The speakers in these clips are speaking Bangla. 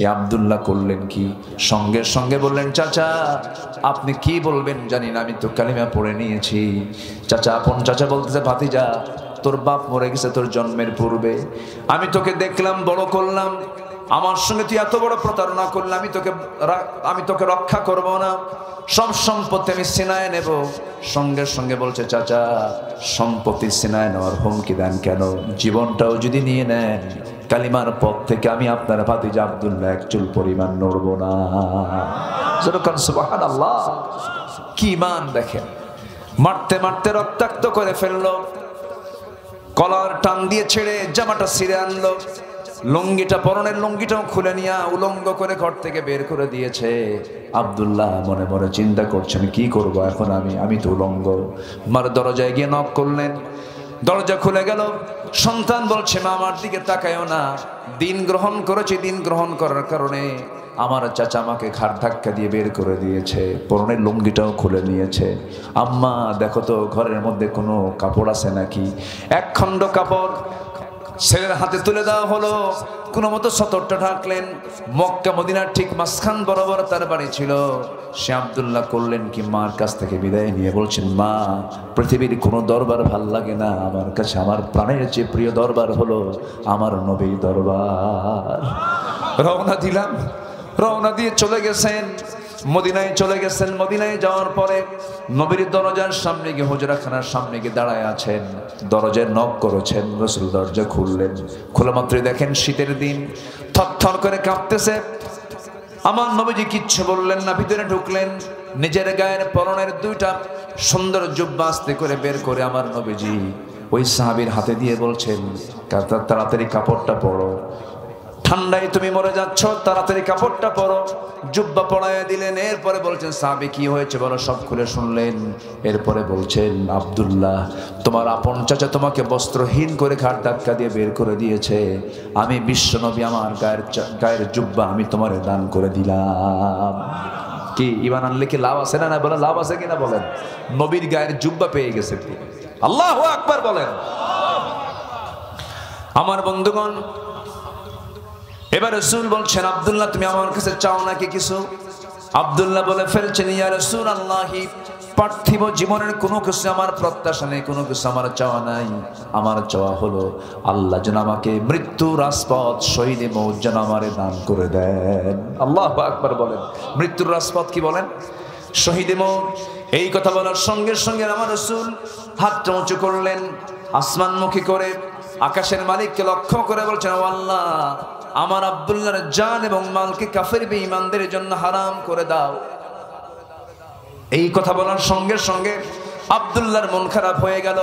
এই আব্দুল্লাহ করলেন কি? সঙ্গে সঙ্গে বললেন, চাচা আপনি কি বলবেন জানি না, আমি তো কালিমা পড়ে নিয়েছি। চাচা, আপন চাচা বলতেছে, ভাতিজা তোর বাপ মরে গেছে তোর জন্মের পূর্বে, আমি তোকে দেখলাম, বড় করলাম, আমার সঙ্গে তুই এত বড় প্রতারণা করলে আমি তোকে রক্ষা করব না, সব সম্পত্তি আমি সিনায় নেব। সঙ্গে সঙ্গে বলছে, চাচা সম্পত্তি সিনায় নেওয়ার হুমকি দেন কেন? জীবনটাও যদি নিয়ে নেন, কালিমার পথ থেকে আমি আপনার ভাতিজা আব্দুল্লাহ এক চুল পরিমাণ নড়ব না। সুবহানাল্লাহ, কি ঈমান দেখেন! মারতে মারতে রক্তাক্ত করে ফেললো, কলার টান দিয়ে ছেড়ে জামাটা ছিঁড়ে আনলো, লুঙ্গিটা, পরনের লুঙ্গিটাও খুলে নিয়ে উলঙ্গ করে ঘর থেকে বের করে দিয়েছে। আব্দুল্লাহ মনে মনে চিন্তা করছেন, কি করব এখন আমি তো উলঙ্গ। মার দরজায় গিয়ে নক করলেন, দরজা খুলে গেল। সন্তান বলছে, মা আমার দিকে তাকায়ও না, দিন গ্রহণ করেছি, দিন গ্রহণ করার কারণে আমার চাচা আমাকে ঘাড় ধাক্কা দিয়ে বের করে দিয়েছে, পরনের লুঙ্গিটাও খুলে নিয়েছে। আম্মা দেখো তো ঘরের মধ্যে কোনো কাপড় আছে নাকি? এক খণ্ড কাপড় ছেলের হাতে তুলে দেওয়া হলো, কোনো মতো সতরটা ঢাকলেন। মক্কা মদিনার ঠিক মাঝখান বরাবর তার বাড়ি ছিল। সে আব্দুল্লাহ করলেন কি, মার কাছ থেকে বিদায় নিয়ে বলছেন, মা পৃথিবীর কোনো দরবার ভাল লাগে না, আমার কাছে আমার প্রাণের চেয়ে প্রিয় দরবার হলো আমার নবীর দরবার। রওনা দিলাম, রওনা দিয়ে চলে গেছেন, মদিনায় চলে গেছেন। মদিনায় যাওয়ার পরে নবীর দরজার সামনে গিয়ে, হুজরাখানার সামনে গিয়ে দাঁড়ায় আছেন, দরজায় নক করেছেন। রাসূল দরজা খুললেন, খোলা মাত্রই দেখেন শীতের দিন, থরথর করে কাঁপতেছে। আমার নবীজি কিচ্ছু বললেন না, ভিতরে ঢুকলেন, নিজের গায়ের পরনের দুইটা সুন্দর জুব্বা আস্তে করে বের করে আমার নবীজি ওই সাহাবীর হাতে দিয়ে বলছেন, তাড়াতাড়ি কাপড়টা পরো, ঠান্ডায় তুমি মরে যাচ্ছ, তাড়াতাড়ি কাপড়টা পরো। জুব্বা পরাইয়া দিলেন। এরপরে বলছেন, সাহাবী কি হয়েছে বলো? সব খুলে শুনলেন। এরপরে বলছেন, আব্দুল্লাহ তোমার আপন চাচা তোমাকে বস্ত্রহীন করে ঘাড় ধাক্কা দিয়ে বের করে দিয়েছে, আমি বিশ্বনবী আমার গায়ের জুব্বা আমি তোমারে দান করে দিলাম। কি ঈমান আনলে কি লাভ আছে না? না বলেন, লাভ আছে কিনা বলেন? নবীর গায়ের জুব্বা পেয়ে গেছে। আল্লাহু আকবার বলেন। আমার বন্ধুগণ, এবার রাসূল বলছেন, আব্দুল্লাহ তুমি আমার কাছে চাও নাকি কিছু? আব্দুল্লাহ বলে ফেলছেন, ইয়া রাসূলুল্লাহ, পার্থিব জীবনের কোনো কিছু আমার প্রত্যাশা নেই, কোনো কিছু আমার চাওয়া নাই। আমার চাওয়া হলো আল্লাহ যেন আমাকে মৃত্যুর রাজপথ, শহীদে মওত যেন আমারে দান করে দেন। আল্লাহু আকবার বলেন। মৃত্যুর রাজপথ কি বলেন? শহীদে মওত। এই কথা বলার সঙ্গে সঙ্গে আমার রাসূল হাতটা উঁচু করলেন, আসমানমুখী করে আকাশের মালিককে লক্ষ্য করে বলছেন, ও আল্লাহ, আমার আব্দুল্লাহর জান এবং মালকে কাফের বেঈমানদের জন্য হারাম করে দাও। এই কথা বলার সঙ্গে সঙ্গে আব্দুল্লাহর মন খারাপ হয়ে গেল,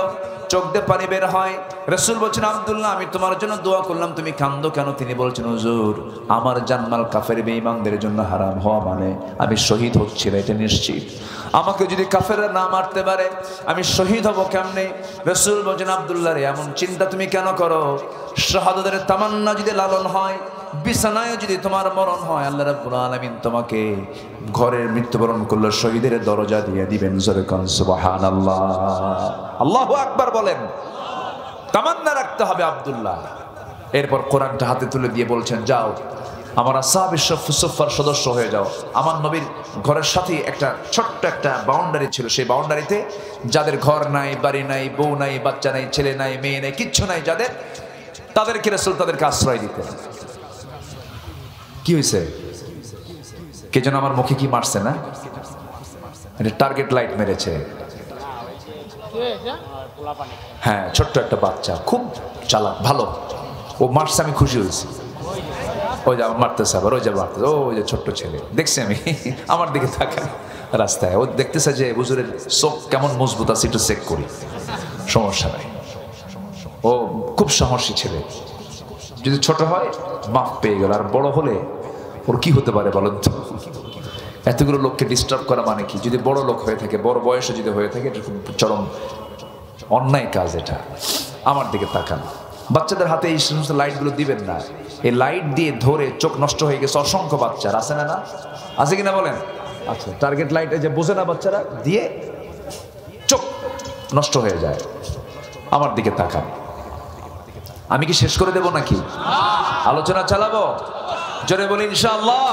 চোখ দিয়ে পানি বের হয়। রাসূল বলছেন, আব্দুল্লাহ আমি তোমার জন্য দোয়া করলাম, তুমি কাঁদো কেন? তিনি বলছেন, হুজুর আমার জান মাল কাফের বেঈমানদের জন্য হারাম হওয়া মানে আমি শহীদ হচ্ছি না, এটা নিশ্চিত। আমাকে যদি কাফেররা না মারতে পারে আমি শহীদ হব কেমনে? রাসূল বলছেন, আব্দুল্লাহ রে এমন চিন্তা তুমি কেন করো? শাহাদাতের তামান্না যদি লালন হয়, বিছানায় যদি তোমার মরণ হয়, আল্লাহ রাব্বুল আলামিন তোমাকে ঘরের মৃত্যুবরণ করলে শহীদের দরজা দিয়ে দিবেন। জোরে কোন সুবহানাল্লাহ, আল্লাহু আকবার বলেন। তামান্না রাখতে হবে আব্দুল্লাহ। এরপর কোরআনটা হাতে তুলে দিয়ে বলছেন, যাও আমার আসহাবে সুফফার সদস্য হয়ে যাও। আমার নবীর ঘরের সাথে একটা ছোট্ট একটা বাউন্ডারি ছিল, সেই বাউন্ডারিতে যাদের ঘর নাই, বাড়ি নাই, বউ নাই, বাচ্চা নাই, ছেলে নাই, মেয়ে নাই, কিচ্ছু নাই যাদের, তাদেরকে রাসূল তাদেরকে আশ্রয় দিতেন। কি হয়েছে? কে যেন আমার মুখে কি মারছে না? এটা টার্গেট লাইট মেরেছে। হ্যাঁ, ছোট্ট একটা বাচ্চা, খুব চালাক, ভালো। ও মারছে, আমি খুশি হয়েছি। ওই যে মারতেছে, আবার ওই যে মারতেছে, ওই যে ছোট্ট ছেলে দেখছি আমি, আমার দিকে তাকায় রাস্তায়, ও দেখতেছে যে হুজুরের চোখ কেমন মজবুত আছে, একটু চেক করি, সমস্যা নাই। ও খুব সাহসী ছেলে, যদি ছোট হয় মাফ পেয়ে গেল, আর বড় হলে ওর কি হতে পারে বলেন তো? এতগুলো লোককে ডিস্টার্ব করা মানে কি? যদি বড় লোক হয়ে থাকে, বড় বয়সে যদি হয়ে থাকে, এটা খুব চরম অন্যায় কাজ। এটা আমার দিকে তাকান। বাচ্চাদের হাতে এই সমস্ত লাইটগুলো দিবেন না। এই লাইট দিয়ে ধরে চোখ নষ্ট হয়ে গেছে অসংখ্য বাচ্চার, আছে না? না আছে কিনা বলেন? আচ্ছা, টার্গেট লাইটে যে বোঝে না বাচ্চারা, দিয়ে চোখ নষ্ট হয়ে যায়। আমার দিকে তাকান। আমি কি শেষ করে দেব নাকি? আলোচনা চালাবো? জোরে বলি ইনশাআল্লাহ।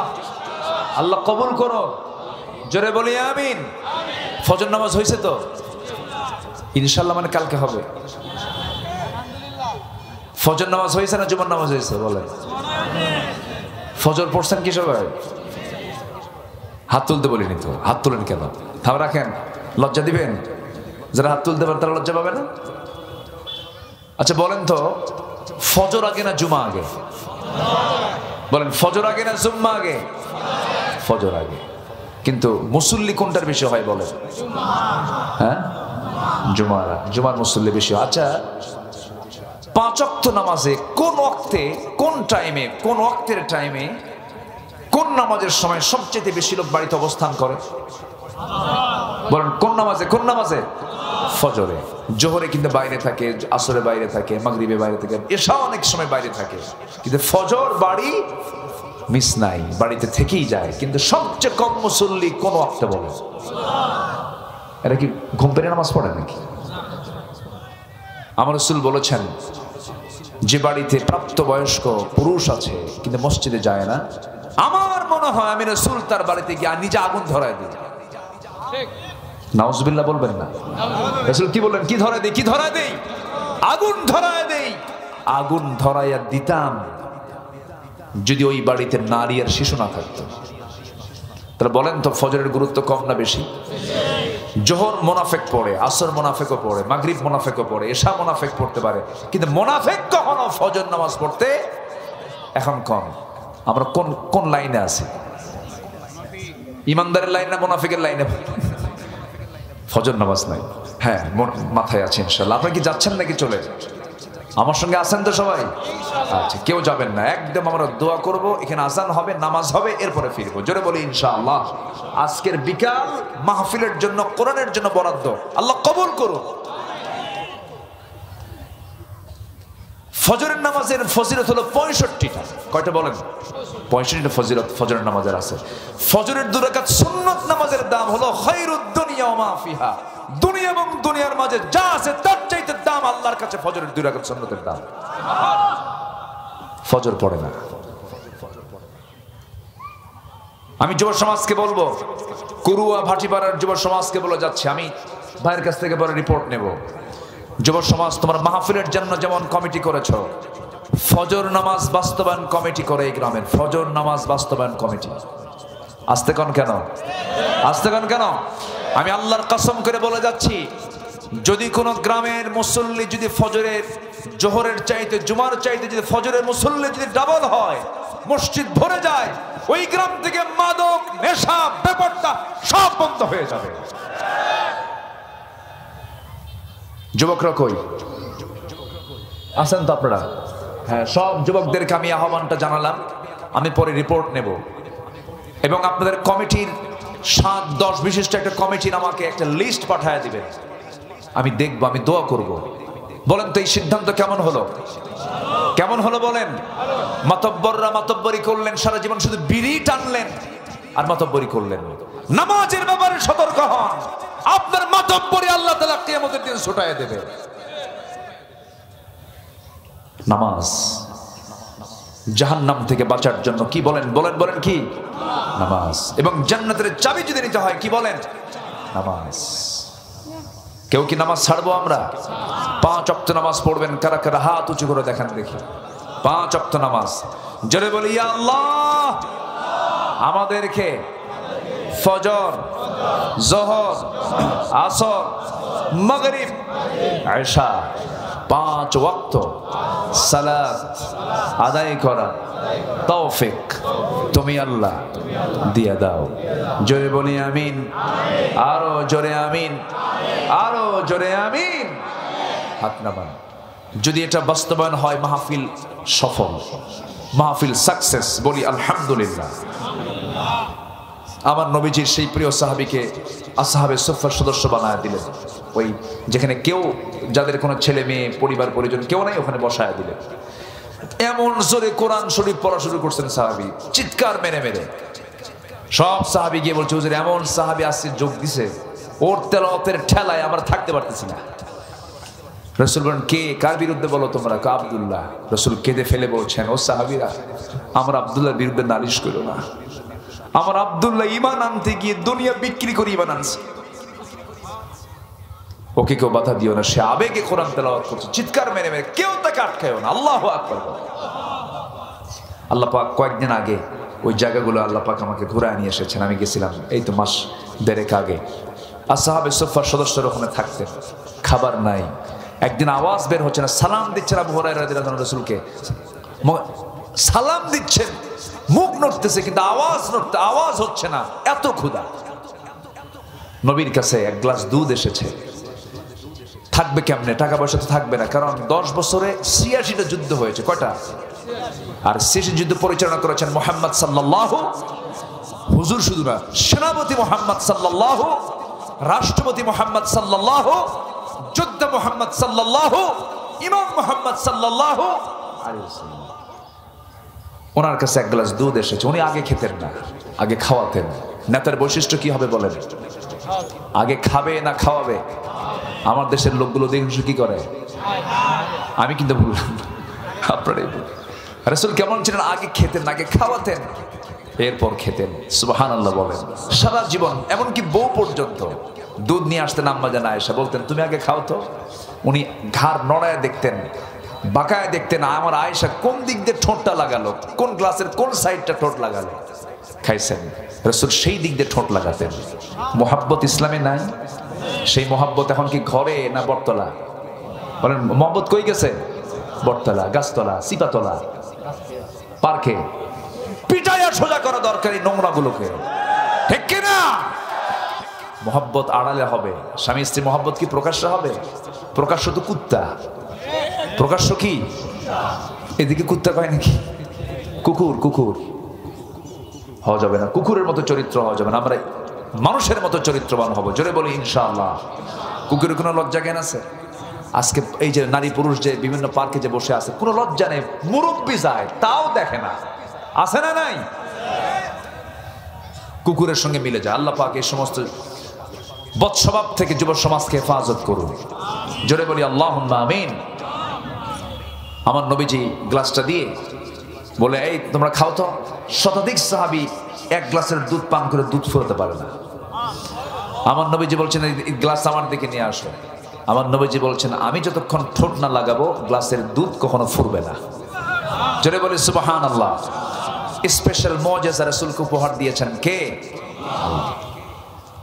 আল্লাহ কবুল করো, জোরে বলি আমিন। ফজর নামাজ হয়েছে তো ইনশাআল্লাহ, মানে কালকে হবে। ফজর নামাজ হয়েছে না জুমার নামাজ হয়েছে বলেন? ফজর পড়ছেন কি সবাই? হাত তুলতে বলিনি তো, হাত তুলেন কেন? থাম রাখেন, লজ্জা দিবেন। যারা হাত তুলতে পারে তারা লজ্জা পাবে না? আচ্ছা বলেন তো, ফজর আগে না জুমা আগে? বলেন ফজর আগে না জুম্মা আগে? ফজর আগে। কিন্তু মুসল্লি কোনটার বেশি হয় বলেন? হ্যাঁ, জুমার মুসল্লি বেশি। আচ্ছা, 5 ওয়াক্ত নামাজে কোন ওয়াক্তে, কোন টাইমে, কোন ওয়াক্তের টাইমে, কোন নামাজের সময় সবচেয়ে বেশি লোক বাড়িতে অবস্থান করে? বলেন কোন নামাজে? কোন নামাজে? ফজরে। জোহরে কিন্তু বাইরে থাকে, আসরে বাইরে থাকে, মাগরিবে বাইরে থাকে, এশা অনেক সময় বাইরে থাকে, কিন্তু ফজর বাড়ি মিস নাই, বাড়িতে থেকেই যায়। কিন্তু সবচেয়ে কম মুসল্লি কোন ওয়াক্তে বলে? এরা কি ঘুম পেড়ে নামাজ পড়ে নাকি? আমার রাসূল বলেছেন, যে বাড়িতে প্রাপ্তবয়স্ক পুরুষ আছে কিন্তু মসজিদে যায় না, আমার মনে হয় আমি রাসূল তার বাড়িতে গিয়ে নিজে আগুন ধরায় দিই। নাউজুবিল্লাহ বলবেন না? রাসূল কি বললেন? কি ধরায় দেই? কি ধরায় দেই? আগুন ধরায় দেই। আগুন ধরাইয়া দিতাম যদি ওই বাড়িতে নারী আর শিশু না থাকতো। তাহলে বলেন তো ফজরের গুরুত্ব কম না বেশি? জোহর মোনাফেক পড়ে, আসর মোনাফেকও পড়ে, মাগরিব মোনাফেকও পড়ে, এশা মোনাফেক পড়তে পারে, কিন্তু মোনাফেক কখনো ফজর নামাজ পড়তে এখন কম। আমরা কোন কোন লাইনে আছি? ইমানদারের লাইন না মোনাফেকের লাইনে? ফজর নামাজ নাই। হ্যাঁ, মাথায় আছে ইনশাআল্লাহ। আপনারা কি যাচ্ছেন নাকি চলে? আমার সঙ্গে আছেন তো সবাই? আচ্ছা, কেউ যাবেন না, একদম আমরা দোয়া করব, এখানে আজান হবে, নামাজ হবে, এরপরে ফিরবো। জোরে বলি ইনশাআল্লাহ। আজকের বিকাল মাহফিলের জন্য, কোরআনের জন্য বরাদ্দ, আল্লাহ কবুল করুন। ফজরের নামাজের ফজিলত হলো 65টা। কয়টা বলেন? 65টা ফজিলত ফজরের নামাজের আছে। ফজরের 2 রাকাত সুন্নাত নামাজের দাম হলো খায়রুদ দুনিয়া ওয়া মা ফিহা। দুনিয়া এবং দুনিয়ার মাঝে যা আছে তার চাইতে দাম আল্লাহর কাছে ফজরের 2 রাকাত সুন্নাতের দাম। ফজর পড়ে না। আমি যুব সমাজকে বলবো, কুরুয়া ভাটিপাড়ার যুব সমাজকে বলে যাচ্ছে, আমি ভাইয়ের কাছ থেকে পরে রিপোর্ট নেব। যুব সমাজ, তোমার মাহফিলের জন্য যেমন কমিটি করেছ, ফজর নামাজ বাস্তবায়ন কমিটি করে এই গ্রামের, ফজর নামাজ বাস্তবায়ন কমিটি। আসতে কোন কেন? আসতে কোন কেন? আমি আল্লাহর কসম করে বলে যাচ্ছি, যদি কোন গ্রামের মুসল্লি যদি ফজরের, জোহরের চাইতে, জুমার চাইতে যদি ফজরের মুসল্লি যদি ডাবল হয়, মসজিদ ভরে যায়, ওই গ্রাম থেকে মাদক, নেশা, বেপরতা সব বন্ধ হয়ে যাবে। যুবকরা কই আছেন তো আপনারা? হ্যাঁ, সব যুবকদেরকে আমি আহ্বানটা জানালাম। আমি পরে রিপোর্ট নেব এবং আপনাদের কমিটির 7-10 বিশিষ্ট একটা কমিটির আমাকে একটা লিস্ট পাঠিয়ে দিবেন। আমি দেখব, আমি দোয়া করব। বলেন তো এই সিদ্ধান্ত কেমন হলো? কেমন হলো বলেন? মাতব্বররা মাতব্বরি করলেন, সারা জীবন শুধু বিড়ি টানলেন আর মাতব্বরি করলেন। নামাজের ব্যাপারে সতর্ক হন, আপনার মাতব্বরি আল্লাহ তাআলা কিয়ামতের দিন ছুটায় দেবে। নামাজ জাহান্নাম থেকে বাঁচার জন্য কি বলেন? বলেন বলেন কি? নামাজ। এবং জান্নাতের চাবি যদি নিতে হয় কি বলেন? নামাজ। কেউ কি নামাজ ছাড়বো আমরা? 5 ওয়াক্ত নামাজ পড়বেন কারা কারা? হাত উঁচু করে দেখান দেখি। 5 ওয়াক্ত নামাজ। জোরে বলি ইয়া আল্লাহ, আমাদেরকে ফজর, যোহর, আসর, মাগরিব, এশা 5 ওয়াক্ত সালাত আদায় করা তৌফিক তুমি আল্লাহ দিয়ে দাও। জোরে বলি আমিন। আরো জোরে আমিন, আরো জোরে আমিন। হাত নামান। যদি এটা বাস্তবায়ন হয়, মাহফিল সফল, মাহফিল সাকসেস, বলি আলহামদুলিল্লাহ। আমার নবীজির সেই প্রিয় সাহাবীকে আসহাবে সুফফার সদস্য বানায় দিলেন। ওই যেখানে কেউ, যাদের কোনো ছেলে মেয়ে, পরিবার পরিজন কেউ নাই, ওখানে বসায় দিলেন। এমন জোরে কোরআন শরীফ পড়া শুরু করছেন সাহাবী, চিৎকার মেরে মেরে। সব সাহাবী গিয়ে বলছে, হুজুর এমন সাহাবী আসছে, যোগ দিছে, ওর তেলাওয়াতের ঠেলায় আমরা থাকতে পারতেছি না। রাসূল বলেন, কে, কার বিরুদ্ধে বলো তোমরা? আব্দুল্লাহ। রাসূল কেঁদে ফেলে বলছেন, ও সাহাবীরা, আমার আব্দুল্লাহর বিরুদ্ধে নালিশ করো না। আমার আব্দুল্লাহ ঈমান আনতে গিয়ে দুনিয়া বিক্রি করে ঈমান আনছে। ওকে কেউ বাধা দিও না, সে আবেগে কোরআন তেলাওয়াত করছে, চিৎকার মেরে মেরে, কেউ তাকে আটকায়ও না। আল্লাহু আকবার। আল্লাহ পাক কয়েকদিন আগে ওই জায়গাগুলো আল্লাহ পাক আমাকে ঘুরে নিয়ে এসেছেন। আমি গেছিলাম এই তো মাস দেড়েক আগে। আসহাবে সুফফার সদস্যরা ওখানে থাকতেন, খাবার নাই। একদিন আওয়াজ বের হচ্ছে না, সালাম দিচ্ছেন আবু হুরায়রা রাদিয়াল্লাহু আনহু রাসূলকে, সালাম দিচ্ছেন, মুখ নড়তেছে কিন্তু আওয়াজ হচ্ছে না, এত ক্ষুধা। নবীর কাছে এক গ্লাস দুধ এসেছে। থাকবে কেমনে? টাকা পয়সা তো থাকবে না, কারণ 10 বছরে 86টা যুদ্ধ হয়েছে। কয়টা? আর 86 যুদ্ধ পরিচালনা করেছেন মুহাম্মদ সাল্লাল্লাহু, হুজুর শুধু না, সেনাপতি মুহাম্মদ সাল্লাল্লাহু, রাষ্ট্রপতি মুহাম্মদ সাল্লাল্লাহু, যোদ্ধা মুহাম্মদ সাল্লাল্লাহু, ইমাম মুহাম্মদ সাল্লাল্লাহু আলাইহি ওয়াসাল্লাম। ওনার কাছে এক গ্লাস দুধ এসেছে। উনি আগে খেতেন না, আগে খাওয়াতেন। নেতার বৈশিষ্ট্য কি হবে বলেন? আগে খাবে না খাওয়াবে? আমার দেশের লোকগুলো দেখুন কি করে। আমি কিন্তু বললাম, আপনারাই বলুন। রাসূল কেমন ছিলেন? আগে খেতেন, আগে খাওয়াতেন, এরপর খেতেন। সুবহানাল্লাহ বলেন। সারা জীবন, এমনকি বউ পর্যন্ত দুধ নিয়ে আসতেন আম্মা জান আয়েশা, বলতেন তুমি আগে খাও তো। উনি ঘাড় নড়ায় দেখতেন, বাঁকায় দেখতেন, আমার আয়েশা কোন দিক দিয়ে ঠোঁটটা লাগালো, কোন গ্লাসের কোন সাইডটা ঠোঁট লাগালো। খাইছেন? রাসূল সেই দিক দিয়ে ঠোঁট লাগাতেন। মোহাব্বত ইসলামে নাই? সেই মোহাব্বত এখন কি ঘরে না বটতলা? বলেন, মোহাব্বত কই গেছে? বটতলা, গাছতলা, সিপাতলা, পার্কে। পিটাইয়া সোজা করা দরকার এই নোংরাগুলোকে, ঠিক কিনা? মোহাব্বত আড়ালে হবে। স্বামী স্ত্রী মোহাব্বত কি প্রকাশ্য হবে? প্রকাশ্য তো কুত্তা। প্রকাশ্য কি? এদিকে কুত্তা কয় নাকি? কুকুর। কুকুর হওয়া যাবে না, কুকুরের মতো চরিত্র হওয়া যাবে না। আমরা মানুষের মতো চরিত্রবান হব। জোরে বলি ইনশাআল্লাহ। কুকুরের কোনো লজ্জা জ্ঞান আছে? আজকে এই যে নারী পুরুষ যে বিভিন্ন পার্কে যে বসে আছে, কোনো লজ্জা নেই। মুরব্বি যায় তাও দেখে না, আছে না নাই? কুকুরের সঙ্গে মিলে যায়। আল্লাহ পাক এই সমস্ত বদস্বভাব থেকে যুব সমাজকে হেফাজত করুন। জোরে বলি আল্লাহুম্মা আমিন। আমার নবীজি গ্লাসটা দিয়ে বলে, এই তোমরা খাও তো। শতাধিক সাহাবী এক গ্লাসের দুধ পান করে দুধ ফুরাতে পারে না। আমার নবীজি বলছেন, এই গ্লাস আমার দিকে নিয়ে আসো। আমার নবীজি বলছেন, আমি যতক্ষণ ঠোঁট না লাগাবো গ্লাসের দুধ কখনো ফুরবে না। জোরে বলি সুবহানাল্লাহ। স্পেশাল মুজিজা রাসূলকে উপহার দিয়েছেন কে?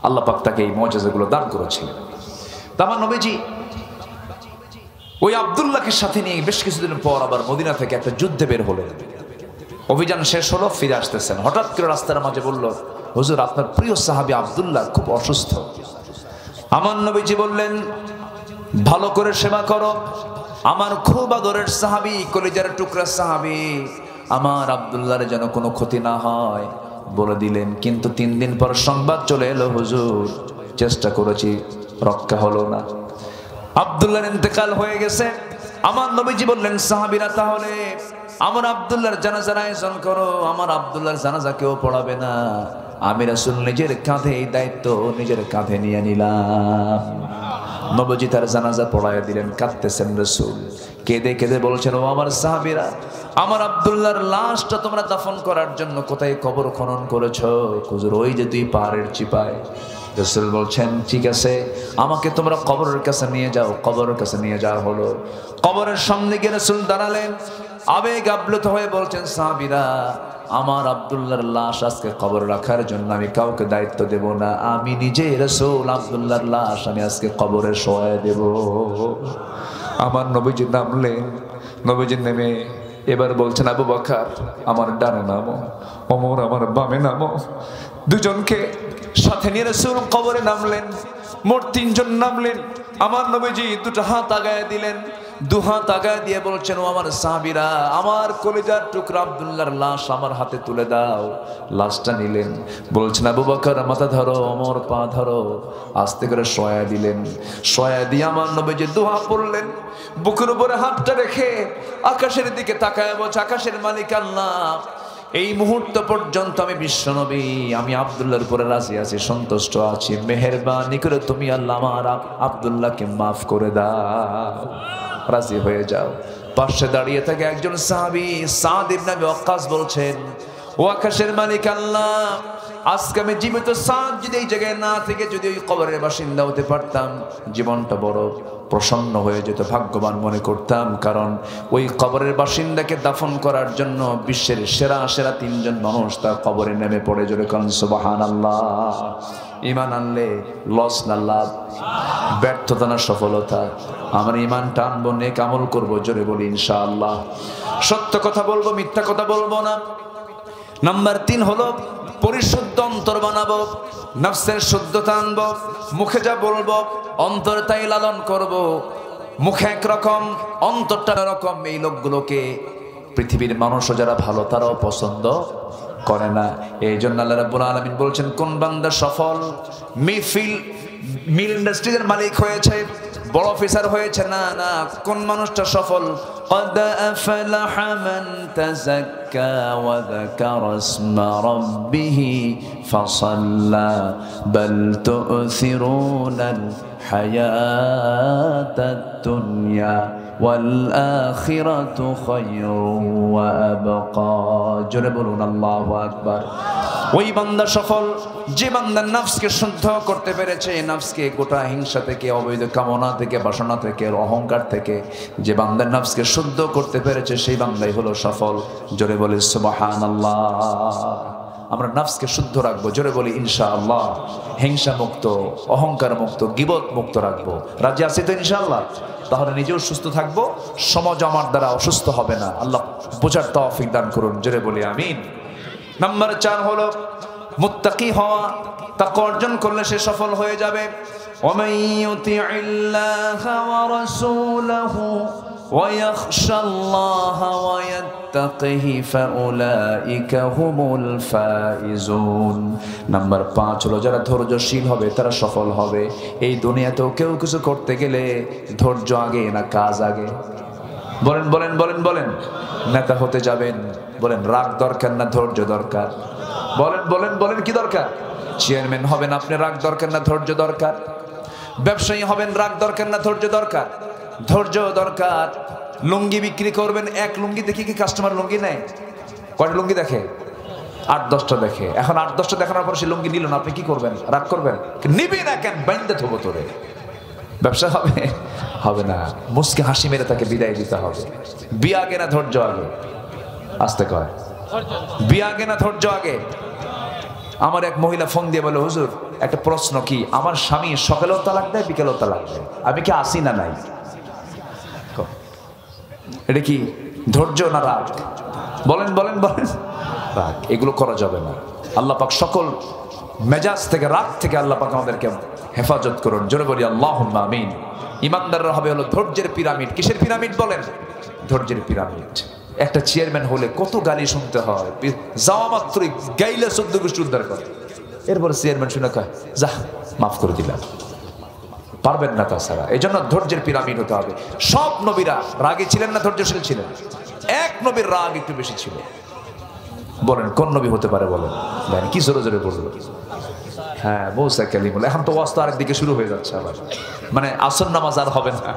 আল্লাহ পাক তাকে এই মুজিজাগুলো দান করেছিলেন। তো আমার নবীজি ওই আব্দুল্লাহকে সাথে নিয়ে বেশ কিছুদিন পর আবার মদিনা থেকে একটা যুদ্ধে বের হলেন। অভিযান শেষ হলো, ফিরে আসতেছেন। হঠাৎ করে রাস্তার মাঝে বলল, হুজুর আপনার প্রিয় সাহাবী আব্দুল্লাহ খুব অসুস্থ। আমার নবীজি বললেন, ভালো করে সেবা করো। আমার খুব আদরের সাহাবী, কলিজার টুকরা সাহাবী আমার আব্দুল্লাহর যেন কোনো ক্ষতি না হয় বলে দিলেন। কিন্তু 3 দিন পর সংবাদ চলে এলো, হুজুর চেষ্টা করেছি, রক্ষা হলো না, আব্দুল্লাহর ইন্তেকাল হয়ে গেছে। আমার নবীজি বললেন, সাহাবীরা তাহলে আমার আব্দুল্লাহর জানাজার আয়োজন করো। আমার আব্দুল্লাহর জানাজা কেউ পড়াবে না, আমি রাসূল নিজের কাঁধে এই দায়িত্ব নিজের কাঁধে নিয়ে নিলাম। নবীজি তার জানাজা পড়ায় দিলেন। কাঁদতেছেন রাসূল, কেঁদে কেঁদে বলছেন, ও আমার সাহাবীরা, আমার আব্দুল্লাহর লাশটা তোমরা দাফন করার জন্য কোথায় কবর খনন করেছো? হুজুর ওই যে 2 পাহাড়ের চিপায়। রাসূল বলছেন, ঠিক আছে, আমাকে তোমরা কবরের কাছে নিয়ে যাও। কবরের কাছে নিয়ে যাওয়া হলো। কবরের সামনে গিয়ে রাসূল দাঁড়ালেন, আবেগ আপ্লুত হয়ে বলছেন, সাহাবীরা, আমার আব্দুল্লাহর লাশ আজকে কবর রাখার জন্য আমি কাউকে দায়িত্ব দেব না, আমি নিজে রাসূল আব্দুল্লাহর লাশ আমি আজকে কবরে শোয়ায় দেব। আমার নবীজি নামলেন। নবীজি নেমে এবার বলছেন, আবু বকর আমার ডানে নামো, ওমর আমার বামে নামো। দুজনকে সাথে নিয়ে রাসূল কবরে নামলেন। মোট 3 জন নামলেন। আমার নবীজি 2টা হাত আগায় দিলেন। 2 হাত আগায় দিয়ে বলছেন, ও আমার সাহাবীরা, আমার কলিজার টুকরা আব্দুল্লাহর লাশ আমার হাতে তুলে দাও। লাশটা নিলেন। বলছেন, আবু বকর মাথা ধরো, ওমর পা ধরো। আস্তে করে শোয়া দিলেন। শোয়া দিয়ে আমার নবীজি দোয়া পড়লেন। বুকের উপরে হাতটা রেখে আকাশের দিকে তাকায় বলছে, আকাশের মালিক আল্লাহ, এই মুহূর্ত পর্যন্ত আমি বিশ্বনবী আমি আব্দুল্লাহর উপরে রাজি আছি, সন্তুষ্ট আছি, মেহেরবানি করে তুমি আল্লাহ আমার আব্দুল্লাহকে মাফ করে দাও, রাজি হয়ে যাও। পাশে দাঁড়িয়ে থাকে একজন সাহাবী সাদ ইবনে আবি ওয়াক্কাস বলছেন, ও আকাশের মালিক আল্লাহ, আজকে আমি জীবিত সাদ যদি এই জায়গায় না থেকে যদি ওই কবরের বাসিন্দা হতে পারতাম, জীবনটা বড় প্রসন্ন হয়ে যেত, ভাগ্যবান মনে করতাম। কারণ ওই কবরের বাসিন্দাকে দাফন করার জন্য বিশ্বের সেরা সেরা 3 জন মানুষ তার কবরে নেমে পড়ে, জোরে কান সুবহানাল্লাহ। ঈমান আনলে লস না লাভ, ব্যর্থতা না সফলতা? আমরা ঈমানটা আনবো, নেক আমল করবো, জোরে বলি ইনশাআল্লাহ। সত্য কথা বলবো, মিথ্যা কথা বলবো না। নাম্বার 3 হলো পরিশুদ্ধ অন্তর বানাবো, নফসের শুদ্ধতা আনবো, মুখে যা বলবো অন্তরে তাই লালন করব। মুখে একরকম অন্তরটা এরকম। এই লোকগুলোকে পৃথিবীর মানুষও যারা ভালো তারাও পছন্দ করে না। এই জন্য আল্লাহ রাব্বুল আলামিন বলছেন, কোন বান্দা সফল মিল ইন্ডাস্ট্রিজের মালিক হয়েছে, বড় অফিসার হয়েছে, না না, কোন মানুষটা সফল? قد أفلح من تزكى وذكر اسم ربه فصلى بل تؤثرون الحياة الدنيا والآخرة خير وأبقى। জোরে বলুন আল্লাহু আকবার। ওই বান্দা সফল যে বান্দা নফসকে শুদ্ধ করতে পেরেছে, নফসকে গোটা হিংসা থেকে, অবৈধ কামনা থেকে, বাসনা থেকে, অহংকার থেকে যে বান্দা নফসকে শুদ্ধ করতে পেরেছে, সেই বান্দাই হলো সফল। জোরে বলি সুবহানাল্লাহ। আমরা নফসকে শুদ্ধ রাখবো, জোরে বলি ইনশাআল্লাহ। হিংসা মুক্ত, অহংকার মুক্ত, গীবত মুক্ত রাখবো। রাজি আছি তো ইনশাআল্লাহ? তাহলে নিজেও সুস্থ থাকবো, সমাজ আমার দ্বারা অসুস্থ হবে না। আল্লাহ বোঝার তৌফিক দান করুন, জোরে বলি আমিন। নাম্বার 4 হলো মুত্তাকি হওয়া। তাকওয়া অর্জন করলে সে সফল হয়ে যাবে। ওয়ামান ইউতিইল্লাহা ওয়া রাসূলাহু ওয়া ইয়াখশাল্লাহা ওয়া ইয়াত্তাকিহি ফাউলাইকা হুমুল ফাইজুন। নাম্বার 5 হলো যারা ধৈর্যশীল হবে তারা সফল হবে। এই দুনিয়াতেও কেউ কিছু করতে গেলে ধৈর্য আগে না কাজ আগে? বলেন বলেন বলেন বলেন। নেতা হতে যাবেন, বলেন রাগ দরকার না ধৈর্য দরকার? বলেন বলেন বলেন, কি দরকার? চেয়ারম্যান হবেন আপনি, রাগ দরকার না ধৈর্য দরকার? ব্যবসায়ী হবেন, রাগ দরকার না ধৈর্য দরকার? ধৈর্য দরকার। লুঙ্গি বিক্রি করবেন, এক লুঙ্গি দেখি কি কাস্টমার লুঙ্গি নেয়? কয়টা লুঙ্গি দেখে? 8-10টা দেখে। এখন 8-10টা দেখানোর পর সে লুঙ্গি নিল না, আপনি কি করবেন? রাগ করবেন? নিবি না কেন? বাইন্দে থবো তোরে। ব্যবসা হবে? হবে না। মুসকে হাসি মেরে তাকে বিদায় দিতে হবে। বিয়ে আগে না ধৈর্য আগে? আসতে কয় বিয়ে আগে না ধৈর্য আগে? আমার এক মহিলা ফোন দিয়ে বলে, হুজুর একটা প্রশ্ন, কি আমার স্বামী সকালেও তালাক দেয় বিকেলেও তালাক দেয়, আমি কি আসি না নাই? এটা কি ধৈর্য না রাগ? বলেন বলেন বলেন। রাগ। এগুলো করা যাবে না। আল্লাহ পাক সকল মেজাজ থেকে, রাগ থেকে আল্লাহ পাক আমাদেরকে হেফাজত করুন, জোরে বলি আল্লাহুম্মা আমিন। ইমানদাররা হবে হলো ধৈর্যের পিরামিড। কিসের পিরামিড বলেন? ধৈর্যের পিরামিড। একটা চেয়ারম্যান হলে কত গালি শুনতে হয়, যাওয়া মাত্রই গাইলে 14 গোষ্ঠী উদ্ধার করে। এরপর চেয়ারম্যান শুনে কয়, যা মাফ করে দিলাম। পারবেন না তাছাড়া। এই জন্য ধৈর্যের পিরামিড হতে হবে। সব নবীরা রাগী ছিলেন না ধৈর্যশীল ছিলেন? এক নবীর রাগ একটু বেশি ছিল। বলেন কোন নবী হতে পারে? বলেন কি জোরে জোরে বলবো? হ্যাঁ, মুসা কালিমুল। এখন তো ওয়াজ তো আরেকদিকে শুরু হয়ে যাচ্ছে আবার, মানে আসর নামাজ আর হবে না।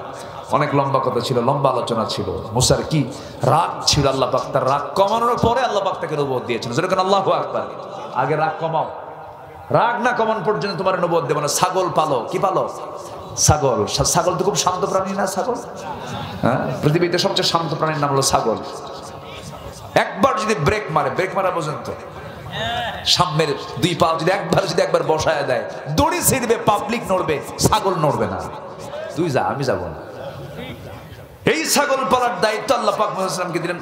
অনেক লম্বা কথা ছিল, লম্বা আলোচনা ছিল। মুসার কি রাগ ছিল, আল্লাহ পাক তার রাগ কমানোর পরে আল্লাহ পাক তাকে নবুয়ত দিয়েছেন। যেরকম আল্লাহু আকবার। আগে রাগ কমাও, রাগ না কমান পর্যন্ত তোমার নবুয়ত দেব না। ছাগল পালো, কি পালো? ছাগল। ছাগল তো খুব শান্ত প্রাণী না? ছাগল, হ্যাঁ, পৃথিবীতে সবচেয়ে শান্ত প্রাণীর নাম হলো ছাগল। একবার যদি ব্রেক মারে, ব্রেক মারা পর্যন্ত সামনের 2 পা যদি একবার বসায় দেয়, দড়ি ছিঁড়বে, পাবলিক নড়বে, ছাগল নড়বে না। তুই যা, আমি যাব না। এই ছাগল পালার দায়িত্ব আল্লাহ পাক মুহাম্মদ সাল্লাল্লাহু আলাইহি ওয়াসাল্লামকে দিলেন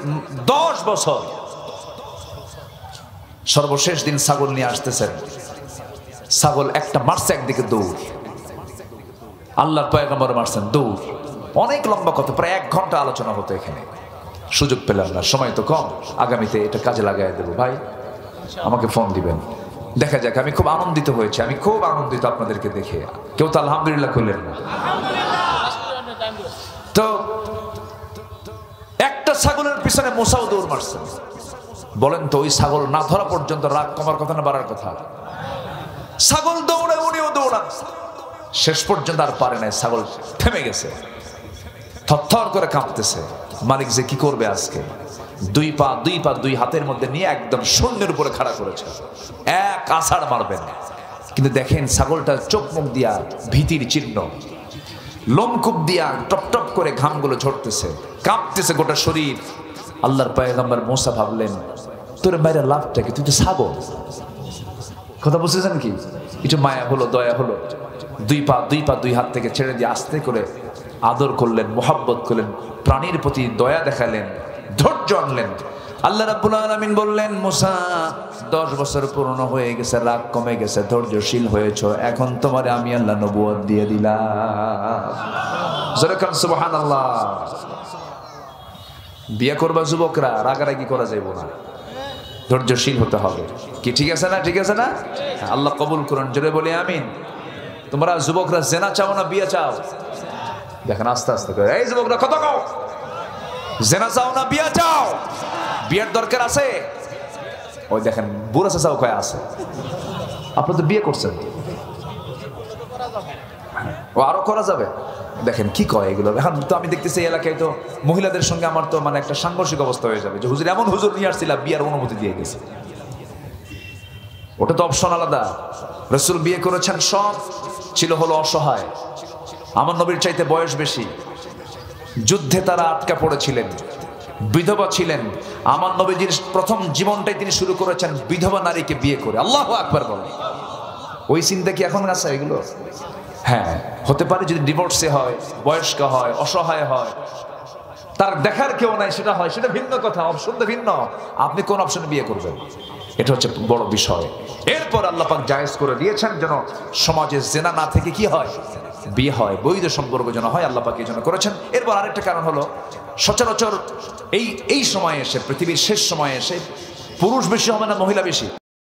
10 বছর। সর্বশেষ দিন ছাগল নিয়ে আসতেছেন। ছাগল একটা মারছে একদিকে দৌড়, আল্লাহর পয়গম্বর মারছেন দৌড়। অনেক লম্বা কথা, প্রায় 1 ঘন্টা আলোচনা হতো এখানে। সুযোগ পেলাম না, সময় তো কম। আগামীতে এটা কাজে লাগাই দেবো। ভাই আমাকে ফোন দিবেন, দেখা যাক। আমি খুব আনন্দিত হয়েছি, আমি খুব আনন্দিত আপনাদেরকে দেখে। কেউ তো আলহামদুলিল্লাহ করলেন না? তো একটা ছাগলের পিছনে মুসাও দৌড় মারছেন। বলেন তো ওই ছাগল না ধরা পর্যন্ত রাগ কমার কথা না বাড়ার কথা? ছাগল দৌড়ে, উনিও দৌড়ান, শেষ পর্যন্ত আর পারে নাই, ছাগল থেমে গেছে, থরথর করে কাঁপতেছে। মালিক যে কি করবে আজকে, দুই পা দুই হাতের মধ্যে নিয়ে একদম শূন্যের উপরে খাড়া করেছে, এক আছাড় মারবেন। কিন্তু দেখেন ছাগলটা চোখ মুখ দিয়া ভীতির চিহ্ন, লোমকূপ দিয়া টপ টপ করে ঘামগুলো ঝরতেছে, কাঁপতেছে গোটা শরীর। আল্লাহর পয়গম্বর মুসা ভাবলেন, তোর মায়ের লাভটা কি, তুই তো ছাগল। কথা বুঝতেছেন কি? একটু মায়া হলো, দয়া হলো, দুই পা দুই হাত থেকে ছেড়ে দিয়ে আস্তে করে আদর করলেন, মোহাব্বত করলেন, প্রাণীর প্রতি দয়া দেখালেন, ধৈর্য আনলেন। আল্লাহ রাব্বুল আলামিন বললেন, মুসা 10 বছর পুরনো হয়ে গেছে, রাগ কমে গেছে, ধৈর্যশীল হয়েছো, এখন তোমারে আমি আল্লাহ নবুয়ত দিয়ে দিলাম। যেরকম সুবহানাল্লাহ। বিয়ে করবা যুবকরা, রাগারাগি করা যাবে না, ধৈর্যশীল হতে হবে। কি ঠিক আছে না? ঠিক আছে না? আল্লাহ কবুল করুন, জোরে বলি আমিন। তোমরা যুবকরা জেনা চাও না বিয়ে চাও? দেখেন আস্তে আস্তে করে, এই যুবকরা কত কও, জেনা চাও না বিয়ে চাও? বিয়ের দরকার আছে? ওই দেখেন বুড়া চাচাও কয় আছে। আপনি তো বিয়ে করছেন, ও আরো করা যাবে। দেখেন কি কয় এগুলো। এখন তো আমি দেখতেছি এই এলাকায় তো মহিলাদের সঙ্গে আমার তো মানে একটা সাংঘর্ষিক অবস্থা হয়ে যাবে, যে হুজুর এমন হুজুর নিয়ে আসছিলাম বিয়ার অনুমতি দিয়ে গেছে। ওটা তো অপশন আলাদা। রাসূল বিয়ে করেছেন, সব ছিল হলো অসহায়। আমার নবীর চাইতে বয়স বেশি, যুদ্ধে তারা আটকা পড়েছিলেন, বিধবা ছিলেন। আমার নবীজির প্রথম জীবনটাই তিনি শুরু করেছেন বিধবা নারীকে বিয়ে করে। আল্লাহু আকবার বলেন। ওই চিন্তা কি এখন আছে এগুলো? হ্যাঁ, হতে পারে যদি ডিভোর্সে হয়, বয়স্ক হয়, অসহায় হয়, তার দেখার কেউ নাই, সেটা হয়, সেটা ভিন্ন কথা, অপশন তো ভিন্ন। আপনি কোন অপশনে বিয়ে করবেন, এটা হচ্ছে বড় বিষয়। এরপর আল্লাহ পাক জায়েজ করে দিয়েছেন যেন সমাজে জেনা না থেকে কি হয়, বিয়ে হয়, বৈধ সম্পর্ক যেন হয়, আল্লাহ পাক এই জন্য করেছেন। এরপর আরেকটা কারণ হলো, সচরাচর এই সময়ে এসে, পৃথিবীর শেষ সময়ে এসে পুরুষ বেশি হবে না মহিলা বেশি?